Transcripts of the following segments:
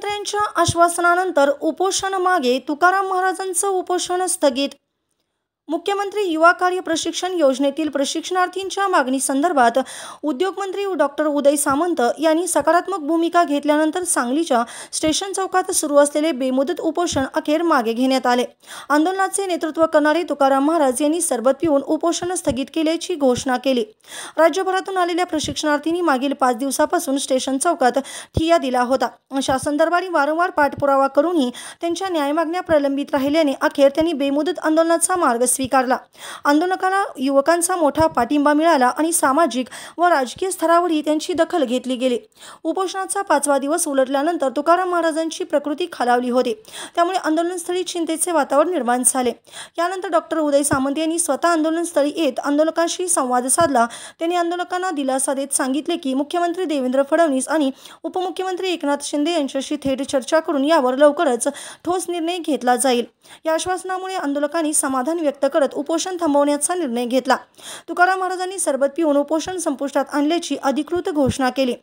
मुख्यमंत्र्यांच्या आश्वासनानंतर उपोषण मागे तुकाराम महाराजांचं उपोषण स्थगित। मुख्यमंत्री युवा कार्य प्रशिक्षण योजनेतील प्रशिक्षणार्थींच्या मागणी संदर्भात उद्योगमंत्री डॉक्टर उदय सामंत यांनी सकारात्मक भूमिका घेतल्यानंतर सांगलीच्या स्टेशन चौकात सुरू असलेले बेमुदत उपोषण अखेर मागे घेण्यात आले। आंदोलनाचे नेतृत्व करणारे तुकाराम महाराज यांनी सरबत पिऊन उपोषण स्थगित केल्याची घोषणा केली। राज्यभरातून आलेल्या प्रशिक्षणार्थींनी मागील 5 दिवसापासून स्टेशन चौकात ठिय्या दिला होता। शासन दरबारी वारंवार पाठपुरावा करूनही त्यांच्या न्याय मागण्या प्रलंबित राहिल्याने अखेर त्यांनी बेमुदत आंदोलनाचा मार्ग स्वीकारला। आंदोलकाला युवकांचा मोठा पाठिंबा मिळाला आणि सामाजिक व राजकीय स्तरावरही त्यांची दखल घेतली गेली। उपोषणाचा 5वा दिवस उलटल्यानंतर तुकाराम महाराजांची प्रकृती खालावली होती, त्यामुळे आंदोलनस्थळी चिंतेचे वातावरण निर्माण झाले। यानंतर डॉक्टर उदय सामंत यांनी स्वतः आंदोलनस्थळी येत आंदोलकांशी संवाद साधला। त्यांनी आंदोलकांना दिलासा देत सांगितले की मुख्यमंत्री देवेंद्र फडणवीस आणि उपमुख्यमंत्री एकनाथ शिंदे यांच्याशी थेट चर्चा करून यावर लवकरच ठोस निर्णय घेतला जाईल। या आश्वासनामुळे आंदोलकांनी समाधान व्यक्त करत उपोषण थांबवण्याचा निर्णय घेतला। तुकाराम महाराजांनी सरबत पिऊन उपोषण संपुष्टात आणल्याची अधिकृत घोषणा केली।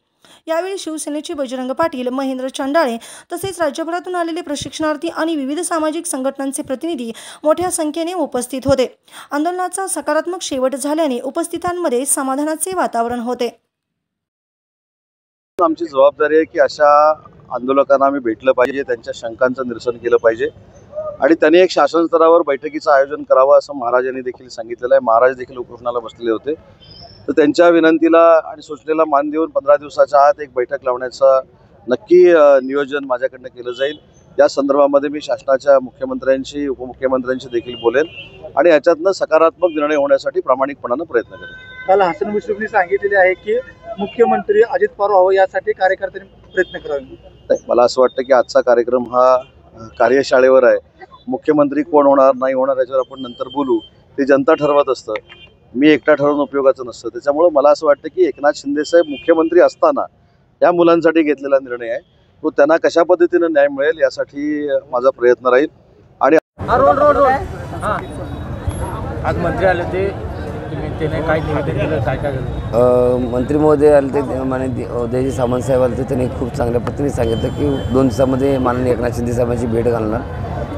यावेळी शिवसेनेचे बजरंग पाटील, महेंद्र चंडाळे तसेच राज्यभरातून आलेले प्रशिक्षणार्थी आणि विविध सामाजिक संघटनांचे प्रतिनिधी मोठ्या संख्येने उपस्थित होते। आंदोलनाचा सकारात्मक शेवट झाल्याने उपस्थितांमध्ये समाधानाचे वातावरण होते। आमची जबाबदारी आहे की अशा आंदोलकांना आम्ही भेटलं पाहिजे, त्यांच्या शंकांचं निरसन केलं पाहिजे आणि त्यांनी एक शासन स्तरावर बैठकीचं आयोजन करावं असं महाराजांनी देखील सांगितलेलं आहे। महाराज देखील उपोषणाला बसलेले होते, तर त्यांच्या विनंतीला आणि सूचनेला मान देऊन 15 दिवसाच्या आत एक बैठक लावण्याचं नक्की नियोजन माझ्याकडनं केलं जाईल। या संदर्भामध्ये मी शासनाच्या मुख्यमंत्र्यांशी, उपमुख्यमंत्र्यांशी देखील बोलेन आणि याच्यातनं सकारात्मक निर्णय होण्यासाठी प्रामाणिकपणानं प्रयत्न करेन। काल हसन मुश्रीफनी सांगितलेले आहे की मुख्यमंत्री अजित पवार व्हावं यासाठी कार्यकर्त्यांनी प्रयत्न करावे। मला असं वाटतं की आजचा कार्यक्रम हा कार्यशाळेवर आहे। मुख्यमंत्री कोण होणार नाही होणार याच्यावर आपण नंतर बोलू, ते जनता ठरवत असतं। मी एकटा ठरवून उपयोगाचं नसतं। त्याच्यामुळे मला असं वाटतं की एकनाथ शिंदे साहेब मुख्यमंत्री असताना या मुलांसाठी घेतलेला निर्णय आहे, तो त्यांना कशा पद्धतीने न्याय मिळेल यासाठी माझा प्रयत्न राहील। आणि आज मंत्री आले ते काय मंत्री महोदय आले ते माननीय उदयजी सामंत साहेब आले, त्यांनी खूप चांगल्या पद्धतीने सांगितलं की 2 दिवसामध्ये माननीय एकनाथ शिंदे साहेबांची भेट घालणार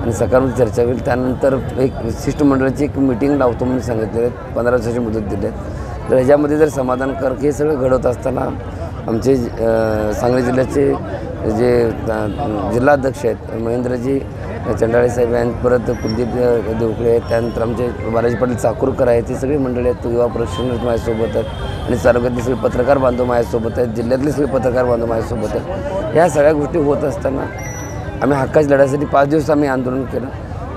आणि सकारात्मक चर्चा होईल। त्यानंतर एक शिष्टमंडळाची एक मीटिंग लावतो म्हणून सांगितले, 15 दिवसाची मुदत दिली आहे। तर ह्याच्यामध्ये जर समाधानकारक हे सगळं घडवत असताना आमचे सांगली जिल्ह्याचे जे जिल्हाध्यक्ष आहेत महेंद्रजी चंडाळे साहेब आहेत, परत कुलदीप देवकळे आहेत, त्यानंतर आमचे बालाजी पाटील चाकूरकर आहेत, ती सगळी मंडळी आहेत, युवा प्रशिक्षण माझ्यासोबत आहेत आणि तालुक्यातले सगळे पत्रकार बांधव माझ्यासोबत आहेत, जिल्ह्यातले सगळे पत्रकार बांधव माझ्यासोबत आहेत। ह्या सगळ्या गोष्टी होत असताना आम्ही हक्काच्या लढ्यासाठी 5 दिवस आम्ही आंदोलन केलं,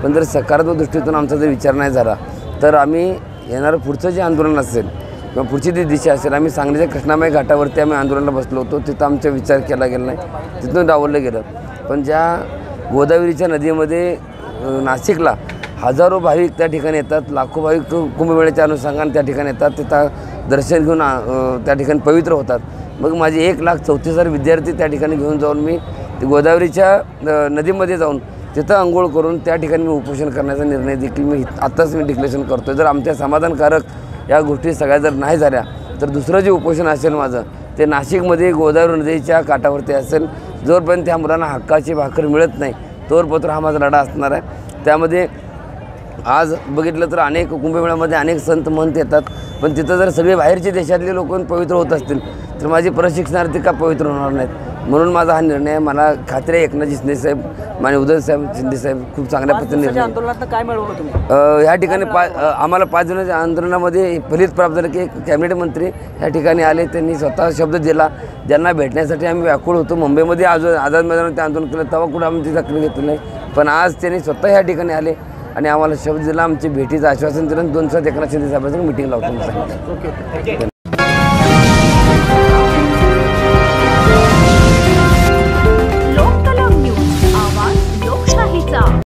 पण जर सकारात्मक दृष्टीतून आमचा जर विचार नाही झाला तर आम्ही येणारं पुढचं जे आंदोलन असेल किंवा पुढची जी दिशा असेल, आम्ही सांगलीच्या कृष्णामाई घाटावरती आम्ही आंदोलनाला बसलो होतो, तिथं आमचा विचार केला गेला नाही, तिथून डावललं गेलं। पण ज्या गोदावरीच्या नदीमध्ये नाशिकला हजारो भाविक त्या ठिकाणी येतात, लाखो भाविक कुंभमेळ्याच्या अनुषंगाने त्या ठिकाणी येतात, तिथं दर्शन घेऊन त्या ठिकाणी पवित्र होतात। मग माझे 1,34,000 विद्यार्थी त्या ठिकाणी घेऊन जाऊन मी गोदावरीच्या नदीमध्ये जाऊन तिथं अंघोळ करून त्या ठिकाणी मी उपोषण करण्याचा निर्णय देखील मी आत्ताच मी डिक्लेरेशन करतो। जर आमच्या समाधानकारक या गोष्टी सगळ्या जर नाही झाल्या तर दुसरं जे उपोषण असेल माझं ते नाशिकमध्ये गोदावरी नदीच्या काठावरती असेल। जोपर्यंत त्या मुलांना हक्काची भाकर मिळत नाही तोपर्यंत हा माझा लढा असणार आहे। त्यामध्ये आज बघितलं तर अनेक कुंभमेळ्यामध्ये अनेक संत महंत येतात, पण तिथं जर सगळे बाहेरचे देशातले लोक पवित्र होत असतील तर माझे प्रशिक्षणार्थी का पवित्र होणार नाहीत? म्हणून माझा हा निर्णय आहे। मला खात्री आहे एकनाथ शिंदे साहेब माननीय उदय साहेब शिंदे साहेब खूप चांगल्या पद्धतीने आंदोलनात काय मिळवलं तुम्ही? ह्या ठिकाणी आम्हाला 5 दिवसाच्या आंदोलनामध्ये फलित प्राप्त झालं की एक कॅबिनेट मंत्री ह्या ठिकाणी आले, त्यांनी स्वतः शब्द दिला, ज्यांना भेटण्यासाठी आम्ही व्याकुळ होतो। मुंबईमध्ये आझाद मैदानावर ते आंदोलन केलं तेव्हा कुठं आमची दखल घेतली नाही, पण आज त्यांनी स्वतः ह्या ठिकाणी आले आणि आम्हाला शब्द दिला, आमची भेटीचं आश्वासन दिलं, 2 दिवसात एकनाथ शिंदे साहेबांचं मीटिंग लावतो सांगितलं।